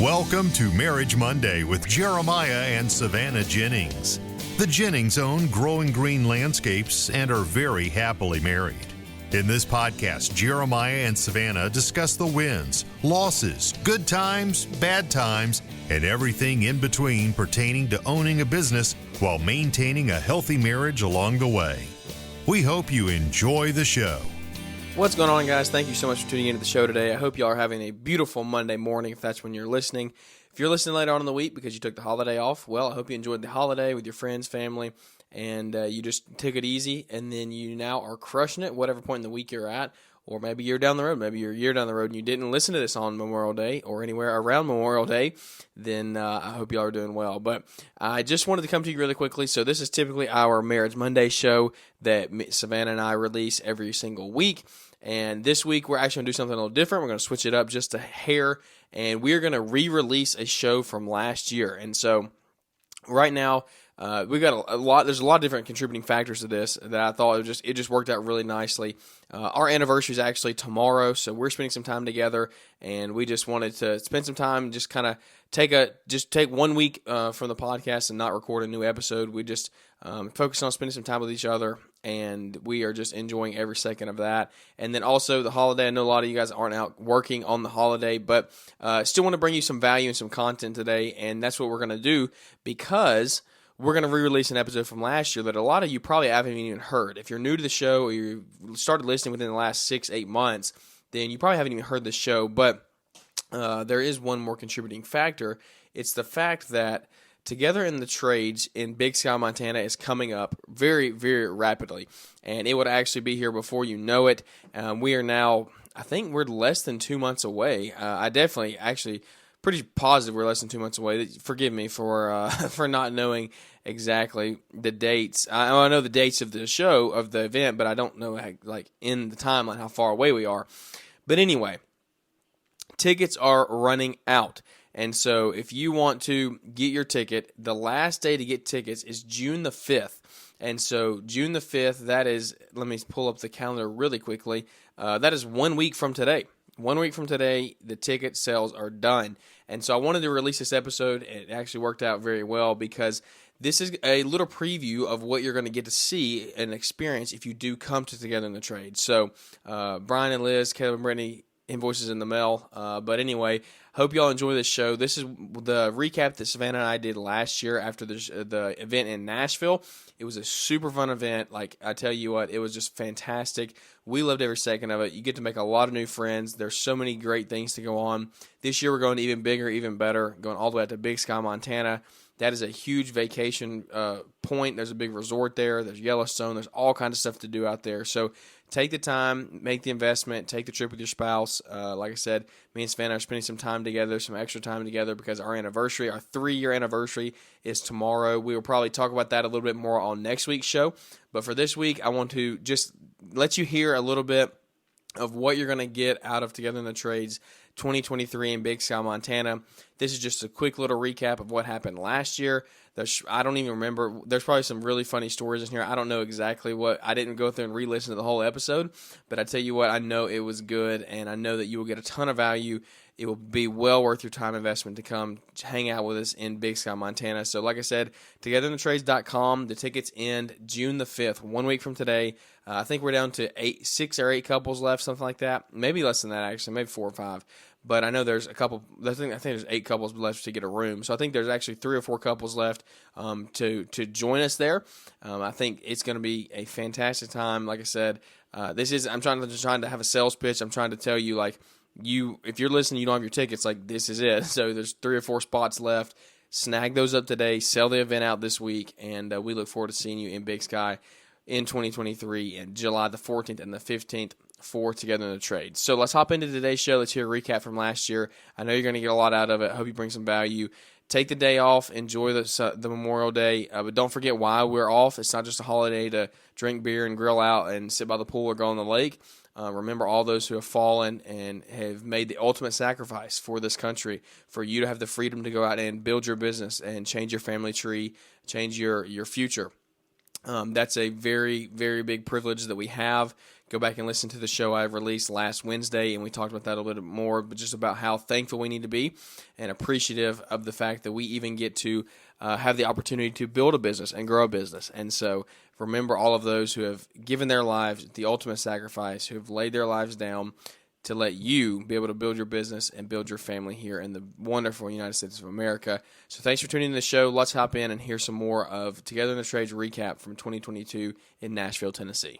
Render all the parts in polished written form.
Welcome to Marriage Monday with Jeremiah and Savannah Jennings. The Jennings own growing green landscapes and are very happily married. In this podcast, Jeremiah and Savannah discuss the wins, losses, good times, bad times, and everything in between pertaining to owning a business while maintaining a healthy marriage along the way. We hope you enjoy the show. What's going on, guys? Thank you so much for tuning into the show today. I hope you all are having a beautiful Monday morning if that's when you're listening. If you're listening later on in the week because you took the holiday off, well, I hope you enjoyed the holiday with your friends, family, and you just took it easy, and then you now are crushing it, whatever point in the week you're at, or maybe you're down the road, maybe you're a year down the road and you didn't listen to this on Memorial Day or anywhere around Memorial Day, then I hope you all are doing well. But I just wanted to come to you really quickly. So this is typically our Marriage Monday show that Savannah and I release every single week. And this week, we're actually going to do something a little different. We're going to switch it up just a hair, and we're going to re-release a show from last year. And so right now, we've got a lot. There's a lot of different contributing factors to this that I thought it just worked out really nicely. Our anniversary is actually tomorrow, so we're spending some time together, and we just wanted to spend some time and just kind of take 1 week from the podcast and not record a new episode. We just focus on spending some time with each other, and we are just enjoying every second of that. And then also the holiday. I know a lot of you guys aren't out working on the holiday, but still want to bring you some value and some content today, and that's what we're going to do because we're going to re-release an episode from last year that a lot of you probably haven't even heard. If you're new to the show or you started listening within the last 6-8 months, then you probably haven't even heard the show. But there is one more contributing factor. It's the fact that Together in the Trades in Big Sky, Montana is coming up very, very rapidly. And it would actually be here before you know it. We are now, I think we're less than 2 months away. I definitely actually pretty positive we're less than 2 months away. Forgive me for not knowing exactly the dates. I know the dates of the show, of the event, but I don't know in the timeline how far away we are. But anyway, tickets are running out. And so if you want to get your ticket, the last day to get tickets is June the 5th. And so June the 5th, that is, let me pull up the calendar really quickly. That is 1 week from today. 1 week from today, the ticket sales are done. And so I wanted to release this episode. It actually worked out very well because this is a little preview of what you're going to get to see and experience if you do come to Together in the Trade. So Brian and Liz, Caleb and Brittany, invoices in the mail. But anyway, hope y'all enjoy this show. This is the recap that Savannah and I did last year after the event in Nashville. It was a super fun event. Like, I tell you what, it was just fantastic. We loved every second of it. You get to make a lot of new friends. There's so many great things to go on. This year we're going even bigger, even better, going all the way out to Big Sky, Montana. That is a huge vacation point. There's a big resort there. There's Yellowstone. There's all kinds of stuff to do out there. So take the time, make the investment, take the trip with your spouse. Like I said, me and Savannah are spending some time together, some extra time together because our 3-year anniversary is tomorrow. We will probably talk about that a little bit more on next week's show. But for this week, I want to just let you hear a little bit of what you're going to get out of Together in the Trades 2023 in Big Sky, Montana. This is just a quick little recap of what happened last year. I don't even remember. There's probably some really funny stories in here. I don't know exactly what. I didn't go through and re-listen to the whole episode, but I tell you what, I know it was good, and I know that you will get a ton of value. It will be well worth your time investment to come hang out with us in Big Sky, Montana. So like I said, togetherinthetrades.com. The tickets end June the 5th, 1 week from today. I think we're down to 6 or 8 couples left, something like that. Maybe less than that, actually, maybe 4 or 5. But I know there's a couple. I think there's 8 couples left to get a room. So I think there's actually 3 or 4 couples left to join us there. I think it's going to be a fantastic time. Like I said, I'm trying to have a sales pitch. I'm trying to tell you, like, if you're listening, you don't have your tickets, like, this is it. So there's 3 or 4 spots left. Snag those up today. Sell the event out this week, and we look forward to seeing you in Big Sky in 2023 in July the 14th and the 15th for Together in the Trade. So let's hop into today's show. Let's hear a recap from last year. I know you're going to get a lot out of it. I hope you bring some value. Take the day off. Enjoy the Memorial Day. But don't forget why we're off. It's not just a holiday to drink beer and grill out and sit by the pool or go on the lake. Remember all those who have fallen and have made the ultimate sacrifice for this country, for you to have the freedom to go out and build your business and change your family tree, change your future. That's a very, very big privilege that we have go back and listen to the show I released last Wednesday, and we talked about that a little bit more, but just about how thankful we need to be and appreciative of the fact that we even get to have the opportunity to build a business and grow a business. And so remember all of those who have given their lives the ultimate sacrifice, who have laid their lives down to let you be able to build your business and build your family here in the wonderful United States of America. So thanks for tuning in to the show. Let's hop in and hear some more of Together in the Trades recap from 2022 in Nashville, Tennessee.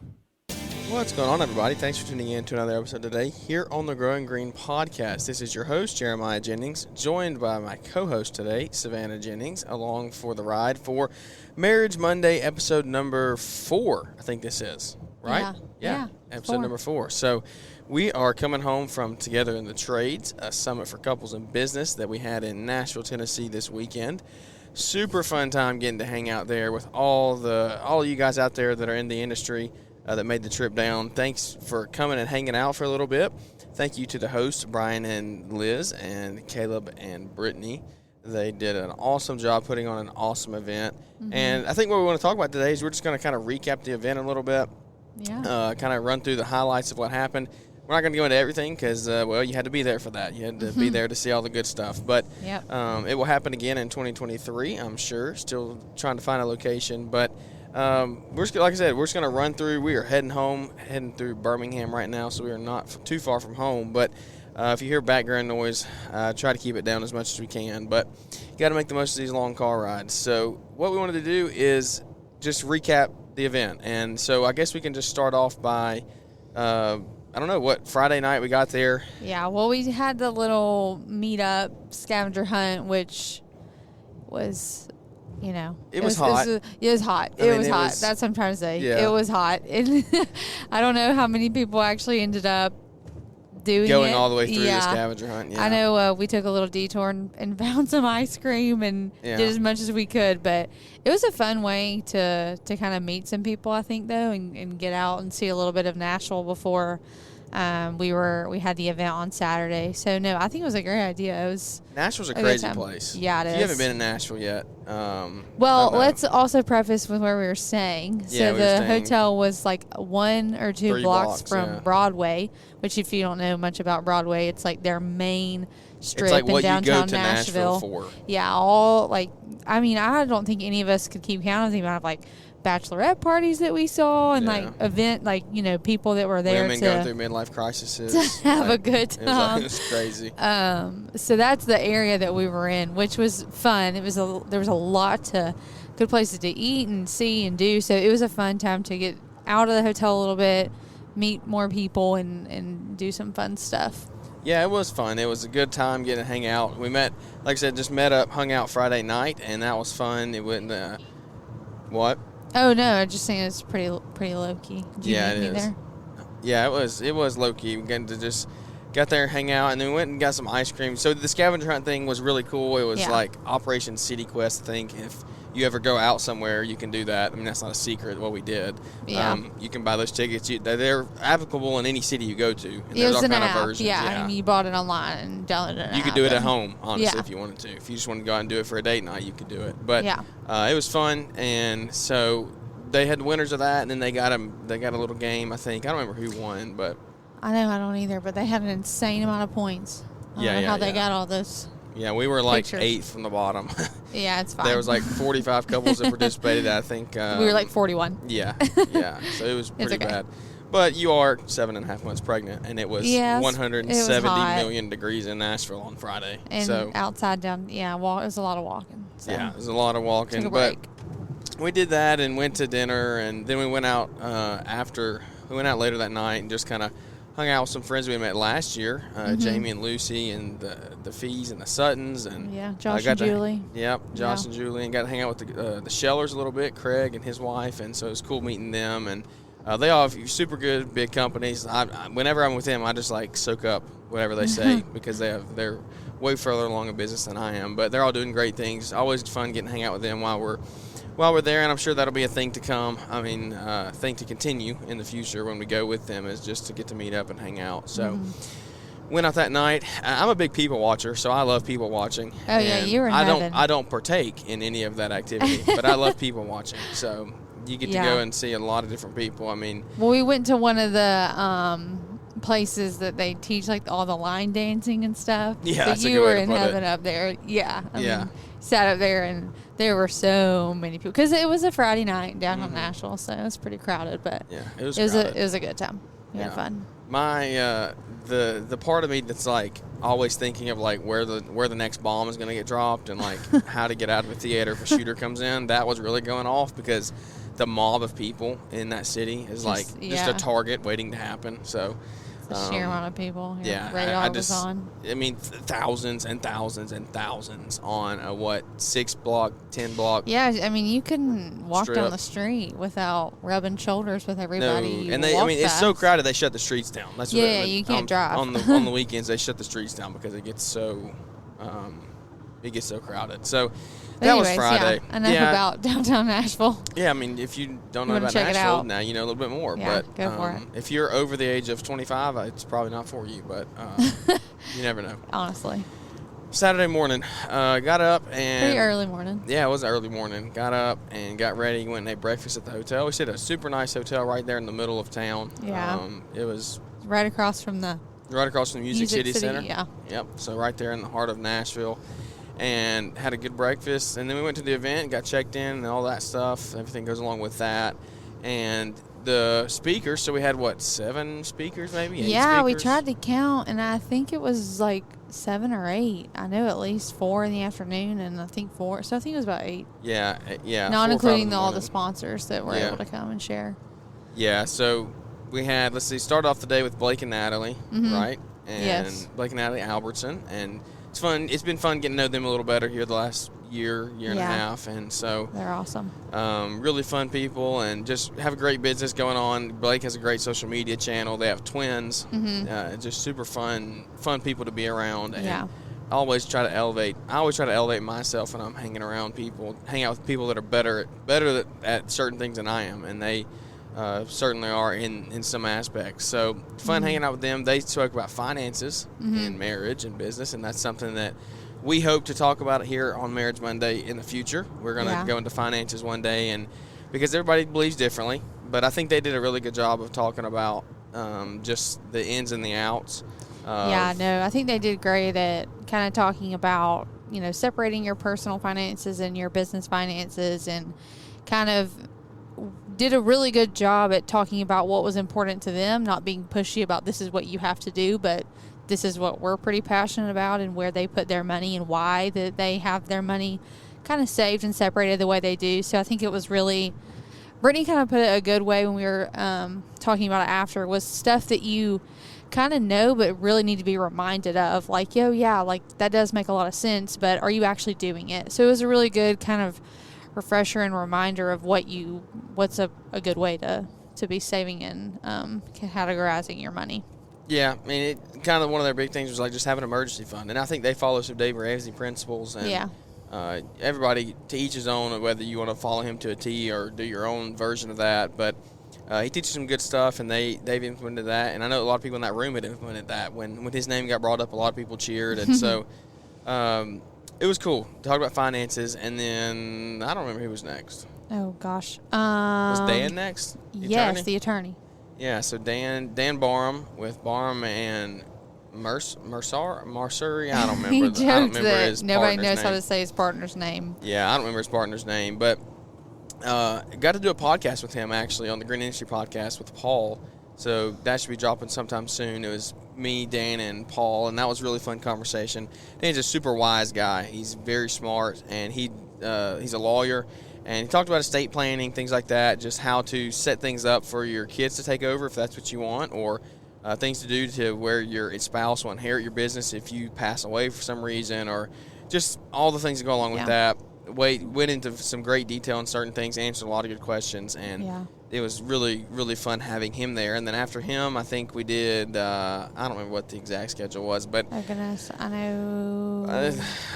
What's going on, everybody? Thanks for tuning in to another episode today here on the Growing Green podcast. This is your host, Jeremiah Jennings, joined by my co-host today, Savannah Jennings, along for the ride for Marriage Monday, episode number 4. I think this is, right? Yeah. Episode 4. number 4. So we are coming home from Together in the Trades, a summit for couples in business that we had in Nashville, Tennessee this weekend. Super fun time getting to hang out there with all of you guys out there that are in the industry that made the trip down. Thanks for coming and hanging out for a little bit. Thank you to the hosts, Brian and Liz, and Caleb and Brittany. They did an awesome job putting on an awesome event. Mm-hmm. And I think what we want to talk about today is we're just going to kind of recap the event a little bit. Yeah. Kind of run through the highlights of what happened. We're not going to go into everything because, you had to be there for that. You had to be there to see all the good stuff. But it will happen again in 2023, I'm sure. Still trying to find a location. But we're just, like I said, we're just going to run through. We are heading through Birmingham right now, so we are not too far from home. But if you hear background noise, try to keep it down as much as we can. But you got to make the most of these long car rides. So what we wanted to do is just recap the event. And so I guess we can just start off by I don't know what Friday night we got there. Yeah, well, we had the little meet-up scavenger hunt, which was, it was hot. It was hot. It was hot. That's what I'm trying to say. Yeah. It was hot. And I don't know how many people actually ended up doing going it. all the way through the scavenger hunt. Yeah. I know we took a little detour and found some ice cream and did as much as we could, but it was a fun way to kind of meet some people, I think, though, and get out and see a little bit of Nashville before we had the event on Saturday. So no, I think it was a great idea. Nashville's a crazy place. Yeah, it is. If you haven't been in Nashville yet, let's also preface with where we were staying. So the hotel was like 1 or 2 blocks from Broadway, which if you don't know much about Broadway, it's like their main strip in downtown Nashville. For. Yeah, I don't think any of us could keep count of the amount of like bachelorette parties that we saw and people that were there women going through midlife crises to have a good time. It was crazy. So that's the area that we were in, which was fun. There was a lot good places to eat and see and do. So it was a fun time to get out of the hotel a little bit, meet more people, and do some fun stuff. Yeah, it was fun. It was a good time getting to hang out. We met, like I said, just met up, hung out Friday night, and that was fun. It wouldn't. What? Oh no, I'm just saying it's pretty low key. Did you meet me there? Yeah, it was low key. We got there and hang out, and then we went and got some ice cream. So the scavenger hunt thing was really cool. It was like Operation City Quest. I think if you ever go out somewhere, you can do that. I mean, that's not a secret what we did. Yeah. You can buy those tickets. They're applicable in any city you go to. And it was an app. Versions. Yeah, I mean, you bought it online and downloaded it. You could do it at home, honestly, if you wanted to. If you just wanted to go out and do it for a date night, you could do it. But it was fun, and so they had the winners of that, and then they got a little game, I think. I don't remember who won, but I know I don't either, but they had an insane amount of points. I don't know how they got all those. Yeah, we were like pictures. 8th from the bottom. Yeah, it's fine. There was like 45 couples that participated. I think we were like 41. Yeah. So it was pretty bad. But you are 7.5 months pregnant, and it was 170 million degrees in Nashville on Friday. And outside down, it was a lot of walking. So. Yeah, it was a lot of walking. Took a break. But we did that and went to dinner, and then we went out We went out later that night and just kind of hung out with some friends we met last year, Jamie and Lucy and the Fees and the Suttons. And Josh and Julie. Josh and Julie. And got to hang out with the Shellers a little bit, Craig and his wife. And so it was cool meeting them. And they all have super good, big companies. Whenever I'm with them, I just like soak up whatever they say because they're way further along in business than I am. But they're all doing great things. Always fun getting to hang out with them while we're there, and I'm sure that'll be a thing to come. I mean, thing to continue in the future when we go with them is just to get to meet up and hang out. So went out that night. I'm a big people watcher, so I love people watching. Oh, yeah, you were in heaven. I don't partake in any of that activity, but I love people watching. So you get to go and see a lot of different people. I mean, well, we went to one of the places that they teach like all the line dancing and stuff. Yeah, so you were in heaven up there. Yeah, I mean, sat up there and there were so many people because it was a Friday night down in Nashville, so it was pretty crowded. But yeah, it was a good time. We had fun. My the part of me that's like always thinking of like where the next bomb is going to get dropped and like how to get out of a theater if a shooter comes in, that was really going off because the mob of people in that city is just a target waiting to happen. So the sheer amount of people. Yeah, radar was on. I mean, thousands and thousands and thousands on a 6 block, 10 block. Yeah, I mean, you couldn't walk down the street without rubbing shoulders with everybody. No, and it's so crowded they shut the streets down. That's you can't drive on the weekends. They shut the streets down because it gets so crowded. So. That was Friday. Yeah, enough about downtown Nashville. Yeah, I mean, if you don't know about Nashville, now you know a little bit more. Yeah, but go for it. If you're over the age of 25, it's probably not for you, but you never know. Honestly. Saturday morning, got up and... Pretty early morning. Yeah, it was early morning. Got up and got ready, went and ate breakfast at the hotel. We stayed at a super nice hotel right there in the middle of town. Yeah. It was... Right across from the Music City Center. Yeah. Yep, so right there in the heart of Nashville. And had a good breakfast, and then we went to the event, got checked in, and all that stuff. Everything goes along with that. And the speakers, so we had, 7 speakers maybe? 8 speakers? We speakers? tried to count, and I think it was like 7 or 8. I know at least 4 in the afternoon, and I think 4. So I think it was about 8. Yeah. Not including all the sponsors that were able to come and share. Yeah, so we had, start off the day with Blake and Natalie, right? And Blake and Natalie Albertson, and it's fun. It's been fun getting to know them a little better here the last year and a half, and so they're awesome. Really fun people, and just have a great business going on. Blake has a great social media channel. They have twins. Just super fun people to be around. And I always try to elevate myself when I'm hanging out with people that are better at certain things than I am, and they certainly are in some aspects. So fun hanging out with them. They spoke about finances and marriage and business, and that's something that we hope to talk about here on Marriage Monday in the future. We're going to go into finances one day, and because everybody believes differently, but I think they did a really good job of talking about just the ins and the outs. I think they did great at kind of talking about, separating your personal finances and your business finances, and kind of did a really good job at talking about what was important to them, not being pushy about this is what you have to do, but this is what we're pretty passionate about, and where they put their money and why that they have their money kind of saved and separated the way they do. So I think it was really, Brittany kind of put it a good way when we were talking about it after, was stuff that you kind of know but really need to be reminded of, like, that does make a lot of sense, but are you actually doing it? So it was a really good kind of refresher and reminder of what's a good way to be saving and categorizing your money. Yeah, I mean, kind of one of their big things was like just have an emergency fund, and I think they follow some Dave Ramsey principles. And everybody to each his own, whether you want to follow him to a T or do your own version of that. But he teaches some good stuff, and they've implemented that. And I know a lot of people in that room had implemented that. When his name got brought up, a lot of people cheered, and so. It was cool. Talk about finances, and then I don't remember who was next. Oh gosh, was Dan next? Yes, the attorney. Yeah, so Dan Barham with Barham and Mercer. I don't remember. He joked his nobody knows name. how to say his partner's name. Yeah, I don't remember his partner's name, but got to do a podcast with him actually on the Green Industry Podcast with Paul. So that should be dropping sometime soon. It was me, Dan, and Paul, and that was a really fun conversation. Dan's a super wise guy. He's very smart, and he's a lawyer, and he talked about estate planning, things like that, just how to set things up for your kids to take over if that's what you want, or things to do to where your spouse will inherit your business if you pass away for some reason, or just all the things that go along with that. Went into some great detail on certain things, answered a lot of good questions, and it was really, really fun having him there. And then after him, I think we did, I don't remember what the exact schedule was, but... Oh, goodness. I know...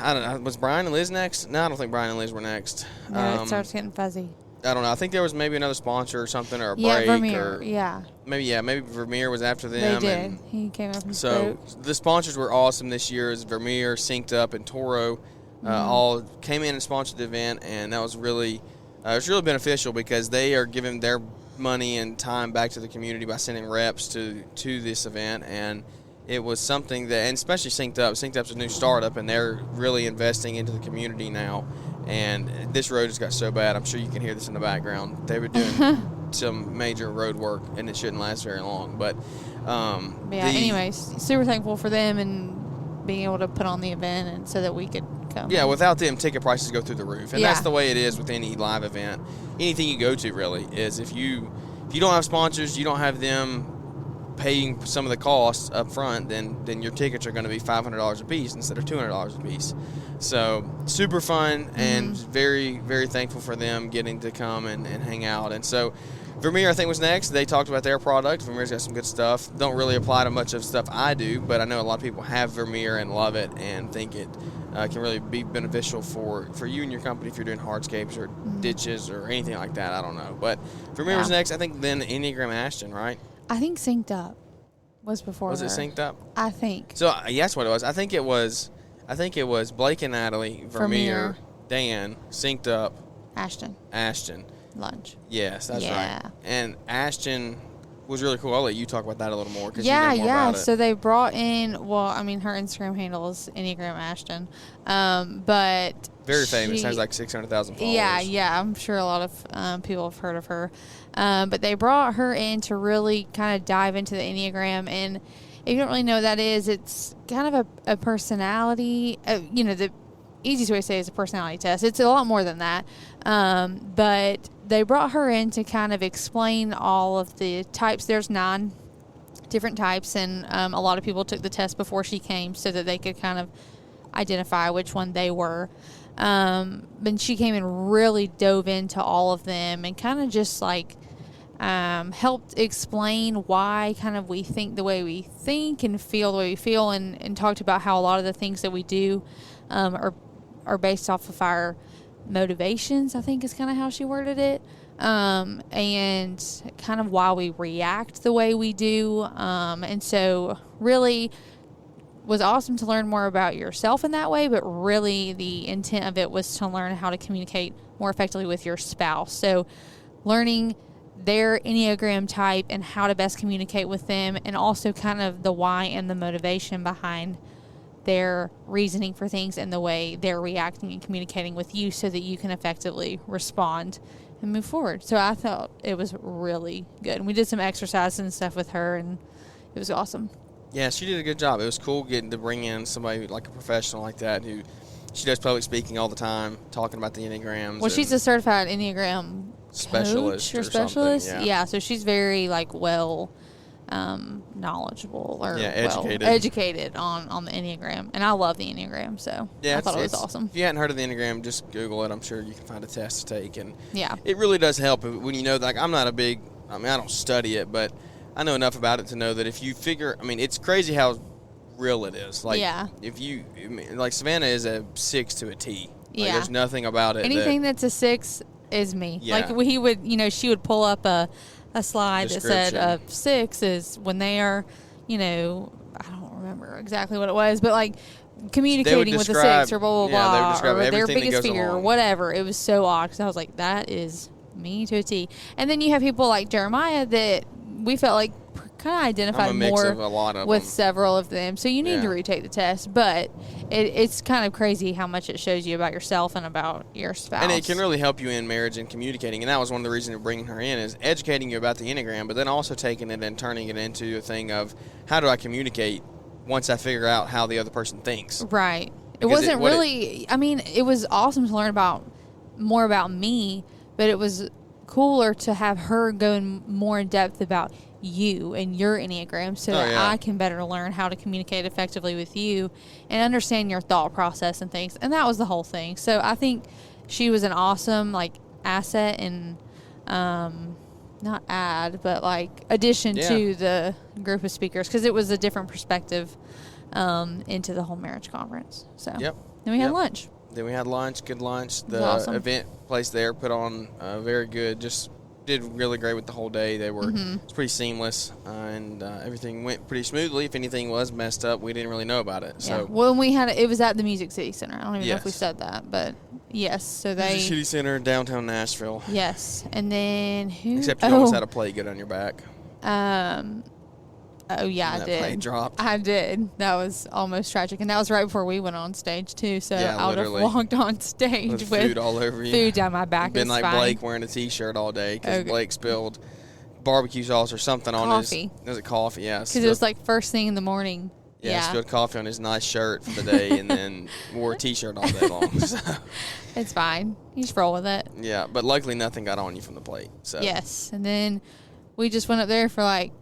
I don't know. Was Brian and Liz next? No, I don't think Brian and Liz were next. No, it starts getting fuzzy. I don't know. I think there was maybe another sponsor or something, or a break. Vermeer, or, Maybe Vermeer was after them. They did. He came up and spoke. So the sponsors were awesome this year. As Vermeer, Synced Up, and Toro all came in and sponsored the event, and that was really It's really beneficial because they are giving their money and time back to the community by sending reps to this event, and it was something that, and especially Synced Up. Synced Up's a new startup, and they're really investing into the community now. And this road just got so bad. I'm sure you can hear this in the background. They were doing some major road work, and it shouldn't last very long. But anyways, super thankful for them and being able to put on the event, and so that we could come. Yeah, without them, ticket prices go through the roof, and that's the way it is with any live event. Anything you go to, really, is if you don't have sponsors, you don't have them paying some of the costs up front, then your tickets are going to be $500 a piece instead of $200 a piece. So super fun, and very, very thankful for them getting to come and hang out. And so Vermeer, I think, was next. They talked about their product. Vermeer's got some good stuff. Don't really apply to much of stuff I do, but I know a lot of people have Vermeer and love it and think it can really be beneficial for you and your company if you're doing hardscapes or ditches or anything like that. I don't know. But Vermeer was next. I think then Enneagram Ashton, right? I think Synced Up was before Was her. it Synced Up? I think. So, yeah, that's what it was. I think it was Blake and Natalie, Vermeer, Dan, Synced Up, Ashton. Lunch. Yes, that's right. And Ashton was really cool. I'll let you talk about that a little more. Cause yeah, you know more about it. So they brought in, her Instagram handle is Enneagram Ashton. But very famous. Has like 600,000 followers. Yeah. I'm sure a lot of people have heard of her. But they brought her in to really kind of dive into the Enneagram. And if you don't really know what that is, it's kind of a personality. The easiest way to say it is a personality test. It's a lot more than that. But they brought her in to kind of explain all of the types. There's 9 different types, and a lot of people took the test before she came so that they could kind of identify which one they were. But she came and really dove into all of them and kind of just like helped explain why kind of we think the way we think and feel the way we feel, and talked about how a lot of the things that we do are based off of our motivations, I think is kind of how she worded it, and kind of why we react the way we do, and so really was awesome to learn more about yourself in that way, but really the intent of it was to learn how to communicate more effectively with your spouse. So learning their Enneagram type and how to best communicate with them, and also kind of the why and the motivation behind their reasoning for things and the way they're reacting and communicating with you so that you can effectively respond and move forward. So I thought it was really good. And we did some exercises and stuff with her, and it was awesome. Yeah, she did a good job. It was cool getting to bring in somebody like a professional like that who she does public speaking all the time, talking about the Enneagrams. Well, she's a certified Enneagram specialist or specialist. Yeah, so she's very knowledgeable or educated on the Enneagram, and I love the Enneagram, so I thought it was awesome. If you hadn't heard of the Enneagram, just Google it. I'm sure you can find a test to take, and yeah, it really does help when you know. Like, I'm not I don't study it, but I know enough about it to know that if you figure, it's crazy how real it is. Like, if you like, Savannah is a 6 to a T. Like, there's nothing about it. Anything that's a 6 is me. Yeah. Like, he would, she would pull up a slide that said a 6 is when they are, I don't remember exactly what it was, but like communicating with a 6 or blah, blah, blah, or their biggest fear or whatever. It was so odd because I was like, that is me to a T. And then you have people like Jeremiah that we felt like kind of identified more with several of them. So you need to retake the test, but it's kind of crazy how much it shows you about yourself and about your spouse. And it can really help you in marriage and communicating. And that was one of the reasons of bringing her in, is educating you about the Enneagram, but then also taking it and turning it into a thing of, how do I communicate once I figure out how the other person thinks? Right. It wasn't really, it was awesome to learn more about me, but it was cooler to have her go in more in depth about you and your Enneagram, so that I can better learn how to communicate effectively with you and understand your thought process and things. And that was the whole thing. So I think she was an awesome asset and not addition to the group of speakers, because it was a different perspective into the whole marriage conference. So then we had lunch. Good lunch. The event place there put on very good. Just did really great with the whole day. They were it's pretty seamless, and everything went pretty smoothly. If anything was messed up, we didn't really know about it. So it was at the Music City Center. I don't even know if we said that, but Yes, so There's they. a shitty center in downtown Nashville. Yes, and then who? Except you almost had a plate get on your back. Oh yeah, And I that did. plate dropped. I did. That was almost tragic, and that was right before we went on stage too. So Yeah, I would have literally. walked on stage With with food all over you. food down my back. Been It's like fine. Blake wearing a T-shirt all day because Okay. Blake spilled barbecue sauce or something on his. Coffee. Was it coffee? Yeah. Because it was like first thing in the morning. Yeah, Yeah. spilled coffee on his nice shirt for the day, and then wore a T-shirt all day long. So. It's fine. You just roll with it. Yeah, but luckily nothing got on you from the plate. So. Yes, and then we just went up there for like,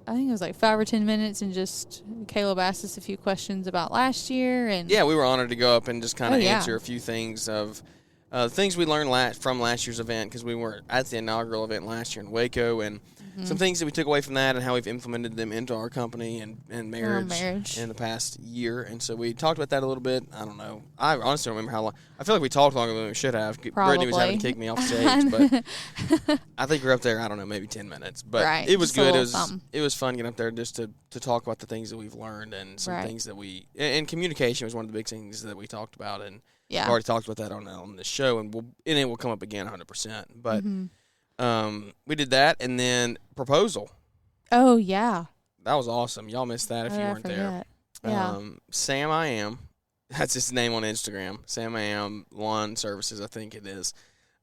I think it was like 5 or 10 minutes, and just Caleb asked us a few questions about last year, and Yeah, we were honored to go up and just kind of yeah. answer a few things of things we learned from last year's event, because we were at the inaugural event last year in Waco, and some things that we took away from that and how we've implemented them into our company and marriage in the past year. And so we talked about that a little bit. I don't know. I honestly don't remember how long. I feel like we talked longer than we should have. Brittany was having to kick me off stage, but I think we're up there, I don't know, maybe 10 minutes. But right. it was Just good. It was fun getting up there just to talk about the things that we've learned and some right. things that and communication was one of the big things that we talked about. And yeah. we've already talked about that on the show, and it will come up again 100%. But we did that, and then proposal. Oh yeah. That was awesome. Y'all missed that if you weren't there. Yeah. Sam I Am, that's his name on Instagram. Sam I Am Lawn Services, I think it is.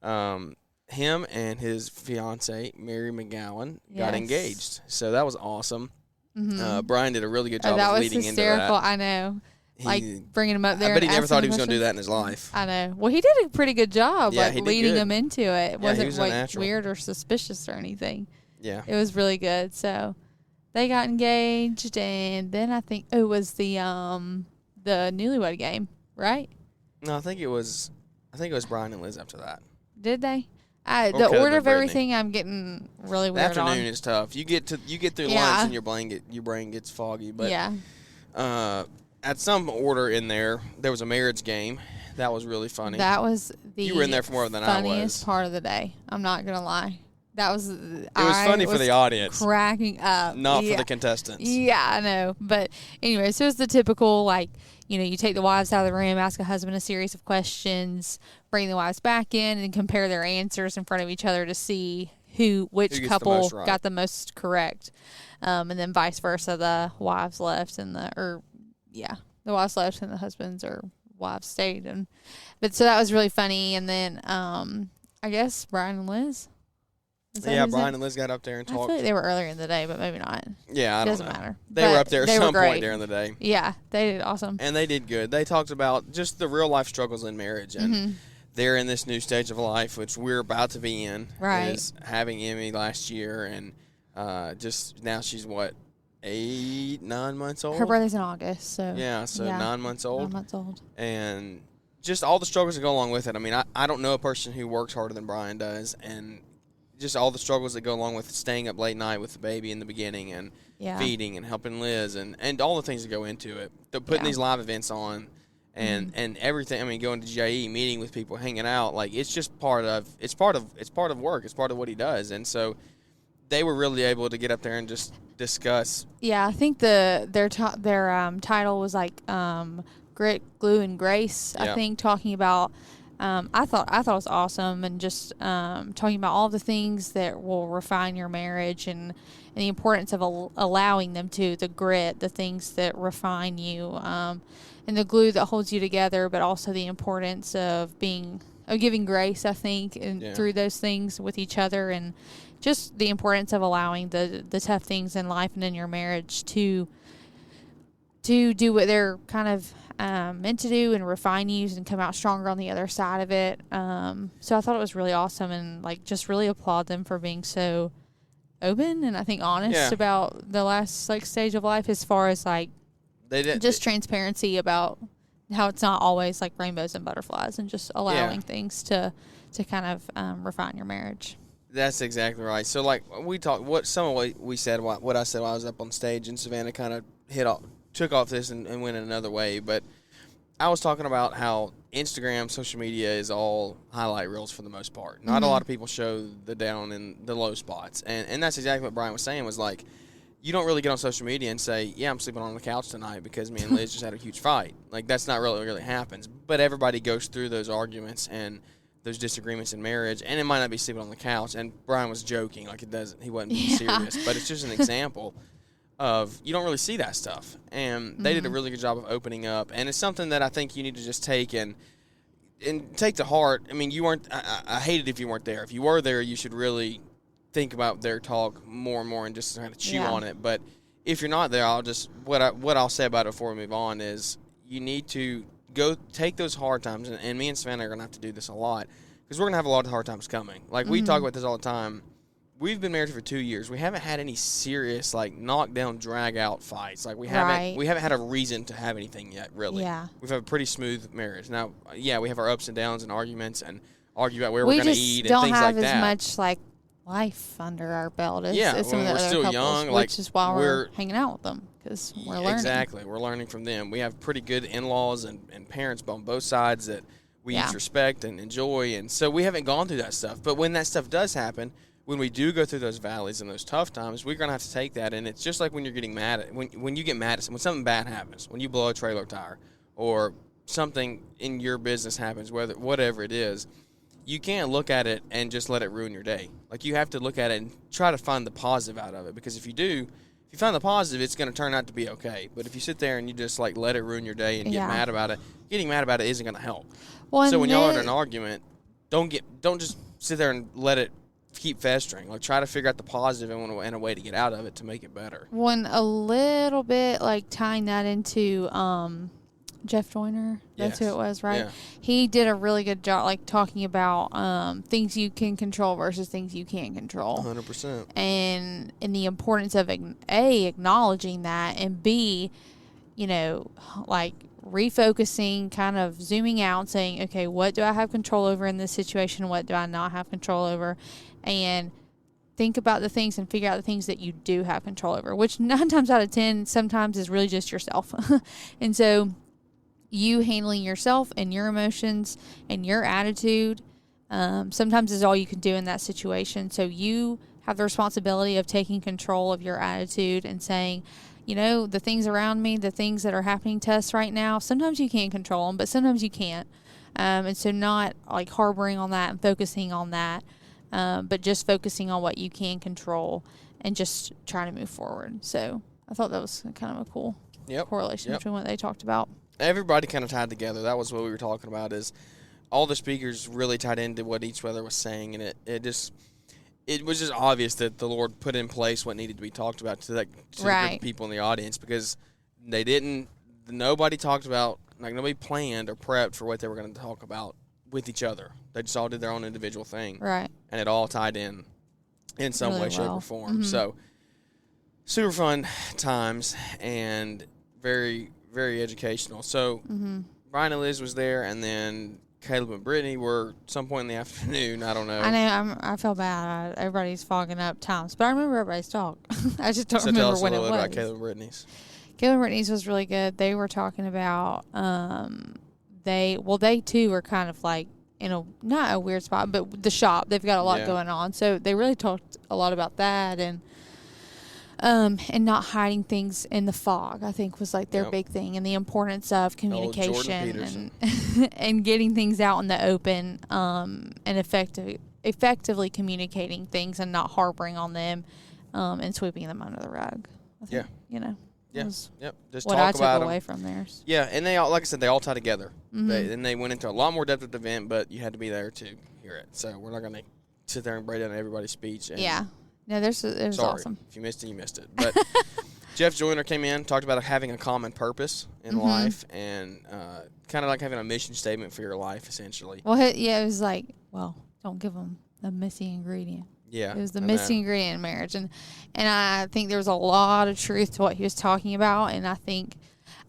Him and his fiance Mary McGowan got engaged, so that was awesome. Brian did a really good job that of was leading hysterical. into that. I know. Like bringing him up there. I bet he and never thought he asking was going to do questions. that in his life. I know. Well, he did a pretty good job, Yeah, like he did leading good. him into it. It Yeah, he wasn't was a like natural. weird or suspicious or anything. Yeah. It was really good. So they got engaged, and then I think it was the newlywed game, right? No, I think it was Brian and Liz after that. Did they? Or The could've order been of Brittany. everything, I'm getting really The weird afternoon on. is tough. You get through Yeah. lunch and your brain gets foggy. But Yeah. at some order in there was a marriage game. That was really funny. That was the You were in there for more than I was. funniest part of the day. I'm not gonna lie. That was. It was funny for the audience, cracking up, not for the contestants. Yeah, I know. But anyway, so it's the typical, like, you take the wives out of the room, ask a husband a series of questions, bring the wives back in, and compare their answers in front of each other to see which gets the couple most right. got the most correct, and then vice versa. The wives left and the wives left and the husbands or wives stayed, but so that was really funny. And then I guess Brian and Liz. Yeah, Brian and Liz got up there and I feel talked. like they were earlier in the day, but maybe not. Yeah, I don't Doesn't know. matter. They were But up there at they were some point great. during the day. Yeah, they did awesome. And they did good. They talked about just the real life struggles in marriage, and they're in this new stage of life, which we're about to be in. Right. Is having Emmy last year, and just now she's 8, 9 months old. Her birthday's in August, so 9 months old. 9 months old. And just all the struggles that go along with it. I mean, I don't know a person who works harder than Brian does, and just all the struggles that go along with staying up late night with the baby in the beginning, and feeding and helping Liz, and all the things that go into it. Putting these live events on, and everything. I mean, going to GIE, meeting with people, hanging out, like it's just part of work. It's part of what he does, and so they were really able to get up there and just discuss. Yeah, I think their title was like Grit, Glue, and Grace. Yeah. I think talking about. I thought it was awesome, and just talking about all the things that will refine your marriage, and the importance of allowing them to, the grit, the things that refine you, and the glue that holds you together, but also the importance of giving grace, I think, through those things with each other, and just the importance of allowing the tough things in life and in your marriage to do what they're kind of meant to do and refine you and come out stronger on the other side of it. So I thought it was really awesome, and like just really applaud them for being so open and I think honest about the last stage of life, as far as like transparency about how it's not always like rainbows and butterflies, and just allowing things to kind of refine your marriage. That's exactly right. So like we talked, what we said, what I said while I was up on stage, and Savannah kind of took off this and went in another way. But I was talking about how Instagram, social media is all highlight reels for the most part. Not a lot of people show the down and the low spots. And that's exactly what Brian was saying, was like, you don't really get on social media and say, yeah, I'm sleeping on the couch tonight because me and Liz just had a huge fight. Like, that's not really happens. But everybody goes through those arguments and those disagreements in marriage, and it might not be sleeping on the couch. And Brian was joking, like he wasn't being serious. But it's just an example of you don't really see that stuff. And they did a really good job of opening up. And it's something that I think you need to just take and take to heart. I mean, you weren't – I hate it if you weren't there. If you were there, you should really – think about their talk more and more and just kind of chew on it. But if you're not there, I'll just what I'll say about it before we move on is you need to go take those hard times, and me and Savannah are going to have to do this a lot because we're going to have a lot of hard times coming. Like, we talk about this all the time. We've been married for 2 years. We haven't had any serious, like, knockdown, drag-out fights. Like, we haven't had a reason to have anything yet, really. Yeah. We've had a pretty smooth marriage. Now, yeah, we have our ups and downs and arguments and argue about where we're going to eat and things like that. We just don't have as much, like, life under our belt as some of the we're other still couples, young, which is why we're hanging out with them, because we're learning. Exactly. We're learning from them. We have pretty good in-laws and parents on both sides that we each respect and enjoy, and so we haven't gone through that stuff. But when that stuff does happen, when we do go through those valleys and those tough times, we're going to have to take that, and it's just like when you're getting mad at when you get mad at someone, when something bad happens, when you blow a trailer tire or something in your business happens, whatever it is, you can't look at it and just let it ruin your day. Like, you have to look at it and try to find the positive out of it, because if you find the positive, it's going to turn out to be okay. But if you sit there and you just, like, let it ruin your day and get mad about it, getting mad about it isn't going to help. So when y'all are in an argument, don't just sit there and let it keep festering. Like, try to figure out the positive and a way to get out of it to make it better. When a little bit, like, tying that into Jeff Joyner, that's who it was, right? Yeah. He did a really good job, like, talking about things you can control versus things you can't control. 100%. And the importance of, A, acknowledging that, and B, like, refocusing, kind of zooming out, saying, okay, what do I have control over in this situation? What do I not have control over? And think about the things and figure out the things that you do have control over, which 9 times out of 10 sometimes is really just yourself. And so you handling yourself and your emotions and your attitude sometimes is all you can do in that situation. So you have the responsibility of taking control of your attitude and saying, the things around me, the things that are happening to us right now, sometimes you can't control them, but sometimes you can't. And so not, like, harboring on that and focusing on that, but just focusing on what you can control and just trying to move forward. So I thought that was kind of a cool correlation between what they talked about. Everybody kind of tied together. That was what we were talking about, is all the speakers really tied into what each other was saying, and it was just obvious that the Lord put in place what needed to be talked about to the group of people in the audience, because nobody talked about, like, nobody planned or prepped for what they were going to talk about with each other. They just all did their own individual thing. Right. And it all tied in some really way, shape, or form. Mm-hmm. So, super fun times and very, very educational. So, Brian and Liz was there, and then Caleb and Brittany were some point in the afternoon. I don't know. I know. I feel bad. Everybody's fogging up times, but I remember everybody's talk. I just don't remember when it was. Tell us a little bit about Caleb and Brittany's. Caleb and Brittany's was really good. They were talking about they too were kind of like in not a weird spot, but the shop. They've got a lot going on, so they really talked a lot about that and not hiding things in the fog, I think, was like their big thing, and the importance of communication and getting things out in the open, and effectively communicating things and not harboring on them, and sweeping them under the rug. I think, Just what I took away from theirs. Yeah, and they all, like I said, they all tie together. Mm-hmm. They went into a lot more depth with the event, but you had to be there to hear it. So we're not going to sit there and break down everybody's speech. No, it was awesome. If you missed it, you missed it. But Jeff Joyner came in, talked about having a common purpose in life, and kind of like having a mission statement for your life, essentially. Well, it was like, don't give them the missing ingredient. Yeah. It was the missing ingredient in marriage. And I think there was a lot of truth to what he was talking about, and I think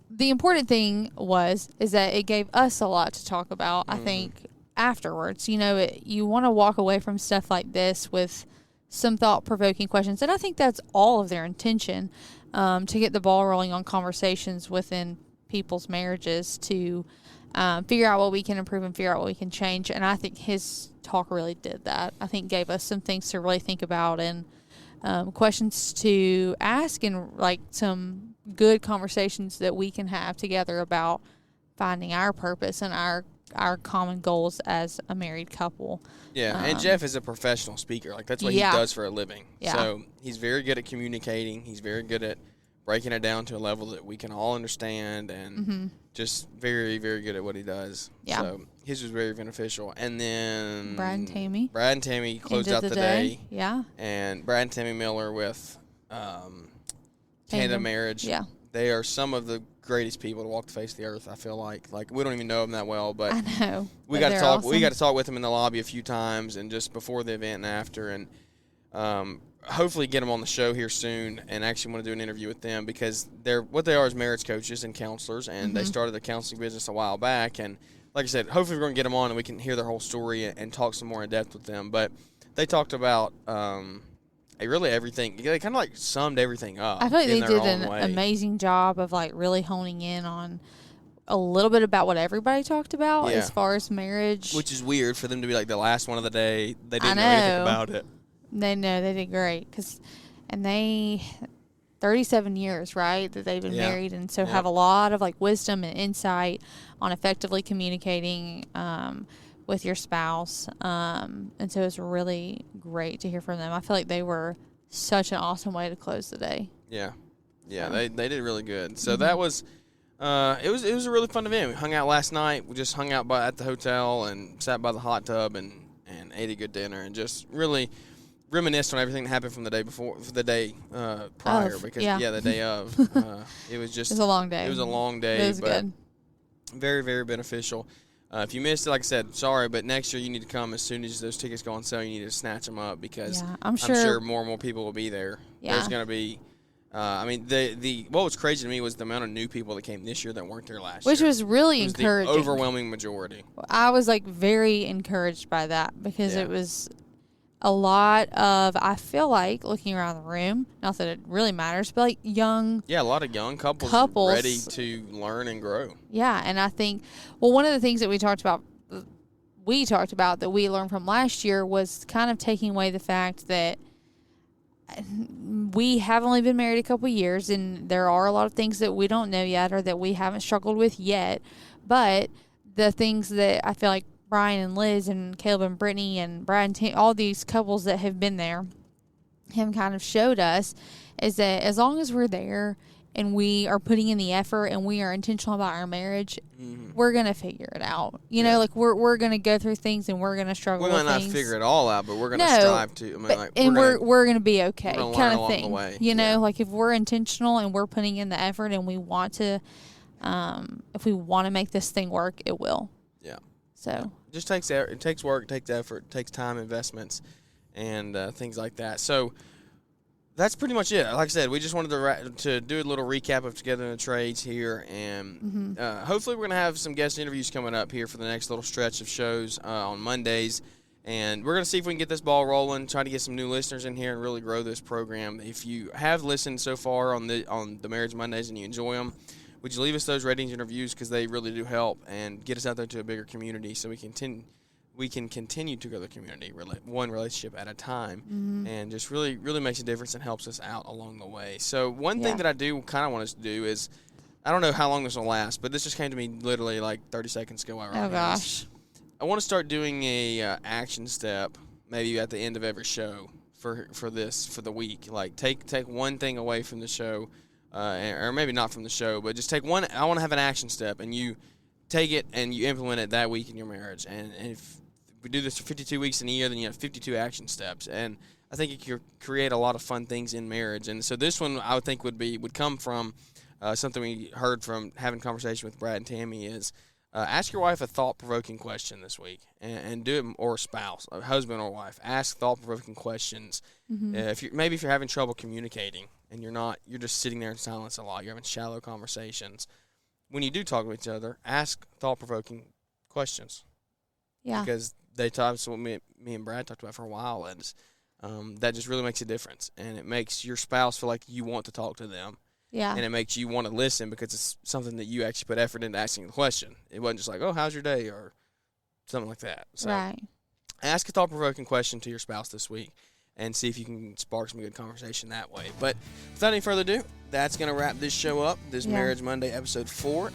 the important thing is that it gave us a lot to talk about, I think, afterwards. You want to walk away from stuff like this with some thought-provoking questions, and I think that's all of their intention, to get the ball rolling on conversations within people's marriages, to figure out what we can improve and figure out what we can change. And I think his talk really did that. I think gave us some things to really think about and questions to ask and like some good conversations that we can have together about finding our purpose and our common goals as a married couple. Yeah, and Jeff is a professional speaker. Like, that's what he does for a living. Yeah. So he's very good at communicating. He's very good at breaking it down to a level that we can all understand, and just very, very good at what he does. Yeah. So his was very beneficial. And then Brad and Tammy closed out the day. Yeah. And Brad and Tammy Miller with Canada Marriage. Yeah. They are some of the greatest people to walk the face of the earth, I feel like. Like, we don't even know them that well, but I know. We got to talk. Awesome. We got to talk with them in the lobby a few times, and just before the event and after, and hopefully get them on the show here soon. And actually want to do an interview with them, because what they are is marriage coaches and counselors, and they started a counseling business a while back. And like I said, hopefully we're going to get them on and we can hear their whole story and talk some more in depth with them. But they talked about really everything. They kind of like summed everything up. I feel like they did an amazing job of like really honing in on a little bit about what everybody talked about as far as marriage. Which is weird for them to be like the last one of the day. They didn't know anything about it. They did great. And they 37 years, right, that they've been married, and so have a lot of like wisdom and insight on effectively communicating with your spouse, and so it's really great to hear from them. I feel like they were such an awesome way to close the day. Yeah, they did really good. So that was it was a really fun event. We hung out last night. We just hung out at the hotel and sat by the hot tub and ate a good dinner and just really reminisced on everything that happened from the day before, the day prior, because the day of. It was just. It was a long day. It was a long day. It was good. Very, very beneficial. If you missed it, like I said, sorry, but next year you need to come as soon as those tickets go on sale. You need to snatch them up, because I'm sure more and more people will be there. Yeah. There's going to be, what was crazy to me was the amount of new people that came this year that weren't there last year. Which was really encouraging. The overwhelming majority. I was like very encouraged by that, because it was a lot of, I feel like, looking around the room, not that it really matters, but like young. Yeah, a lot of young couples ready to learn and grow. Yeah, and I think, one of the things that we talked about that we learned from last year was kind of taking away the fact that we have only been married a couple years, and there are a lot of things that we don't know yet or that we haven't struggled with yet. But the things that I feel like Brian and Liz and Caleb and Brittany and Brad and all these couples that have been there have kind of showed us is that as long as we're there and we are putting in the effort and we are intentional about our marriage, we're going to figure it out. You know, like we're going to go through things and we're going to struggle with things. We might not figure it all out, but we're going to strive to. We're going to be okay, kind of thing. You know, Yeah. Like if we're intentional and we're putting in the effort and we want to, if we want to make this thing work, it will. Yeah. So it just takes work, takes effort, takes time, investments, and things like that. So that's pretty much it. Like I said, we just wanted to do a little recap of Together in the Trades here, and hopefully we're going to have some guest interviews coming up here for the next little stretch of shows on Mondays, and we're going to see if we can get this ball rolling, try to get some new listeners in here and really grow this program. If you have listened so far on the Marriage Mondays and you enjoy them, would you leave us those ratings and reviews, because they really do help and get us out there to a bigger community so we can continue to grow the community, one relationship at a time, and just really, really makes a difference and helps us out along the way. So one thing that I do kind of want us to do is, I don't know how long this will last, but this just came to me literally like 30 seconds ago. Oh, gosh. I want to start doing a action step maybe at the end of every show for the week. Like take one thing away from the show. Or maybe not from the show, but just take one. I want to have an action step, and you take it and you implement it that week in your marriage. And if we do this for 52 weeks in a year, then you have 52 action steps. And I think it could create a lot of fun things in marriage. And so this one I would think would come from something we heard from having a conversation with Brad and Tammy is ask your wife a thought-provoking question this week, and do it, or a spouse, a husband or wife. Ask thought-provoking questions. If you're having trouble communicating, and you're just sitting there in silence a lot, you're having shallow conversations. When you do talk to each other, ask thought-provoking questions. Yeah. Because that's what me and Brad talked about for a while, and that just really makes a difference. And it makes your spouse feel like you want to talk to them. Yeah. And it makes you want to listen, because it's something that you actually put effort into asking the question. It wasn't just like, oh, how's your day, or something like that. So right. Ask a thought-provoking question to your spouse this week. and see if you can spark some good conversation that way. But without any further ado, that's going to wrap this show up, this Marriage Monday episode 4.